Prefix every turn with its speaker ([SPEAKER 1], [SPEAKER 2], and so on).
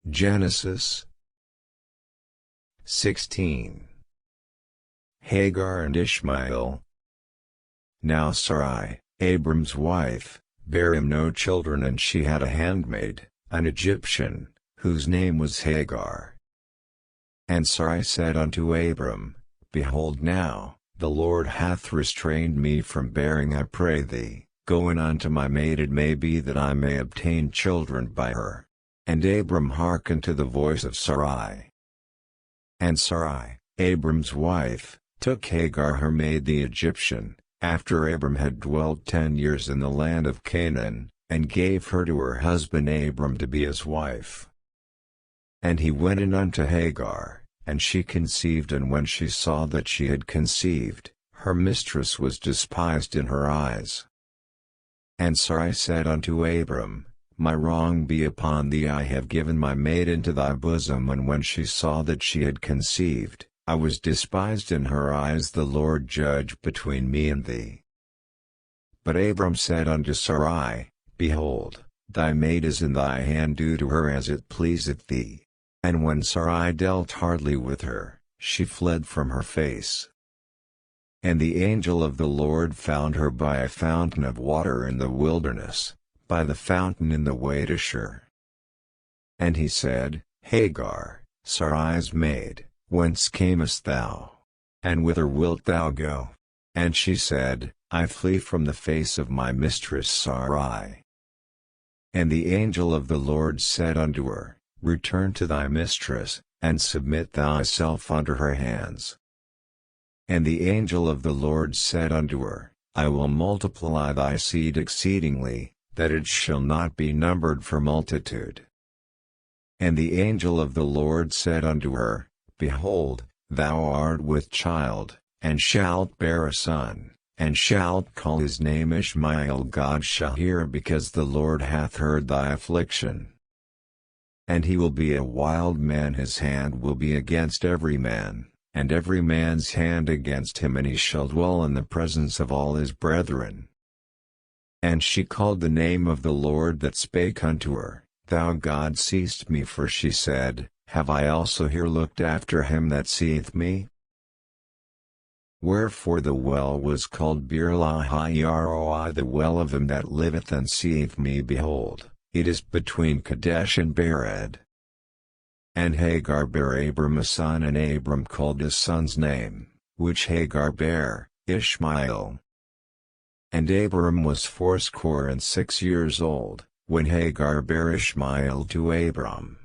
[SPEAKER 1] Genesis 16. Hagar and Ishmael. Now Sarai, Abram's wife, bare him no children, and she had a handmaid, an Egyptian, whose name was Hagar. And Sarai said unto Abram, Behold, now, the Lord hath restrained me from bearing. I pray thee, go in unto my maid, it may be that I may obtain children by her. And Abram hearkened to the voice of Sarai. And Sarai, Abram's wife, took Hagar her maid the Egyptian, after Abram had dwelt 10 years in the land of Canaan, and gave her to her husband Abram to be his wife. And he went in unto Hagar, and she conceived, and when she saw that she had conceived, her mistress was despised in her eyes. And Sarai said unto Abram, My wrong be upon thee, I have given my maid into thy bosom. And when she saw that she had conceived, I was despised in her eyes. The Lord judge between me and thee. But Abram said unto Sarai, Behold, thy maid is in thy hand, do to her as it pleaseth thee. And when Sarai dealt hardly with her, she fled from her face. And the angel of the Lord found her by a fountain of water in the wilderness, by the fountain in the way to Shur. And he said, Hagar, Sarai's maid, whence camest thou? And whither wilt thou go? And she said, I flee from the face of my mistress Sarai. And the angel of the Lord said unto her, Return to thy mistress, and submit thyself unto her hands. And the angel of the Lord said unto her, I will multiply thy seed exceedingly, that it shall not be numbered for multitude. And the angel of the Lord said unto her, Behold, thou art with child, and shalt bear a son, and shalt call his name Ishmael. God shall hear, because the Lord hath heard thy affliction. And he will be a wild man, his hand will be against every man, and every man's hand against him, and he shall dwell in the presence of all his brethren. And she called the name of the Lord that spake unto her, Thou God seest me, for she said, Have I also here looked after him that seeth me? Wherefore the well was called Beer-lahai-roi, the well of him that liveth and seeth me. Behold, it is between Kadesh and Bered. And Hagar bare Abram a son, and Abram called his son's name, which Hagar bare, Ishmael. And Abram was 86 years old, when Hagar bare Ishmael to Abram.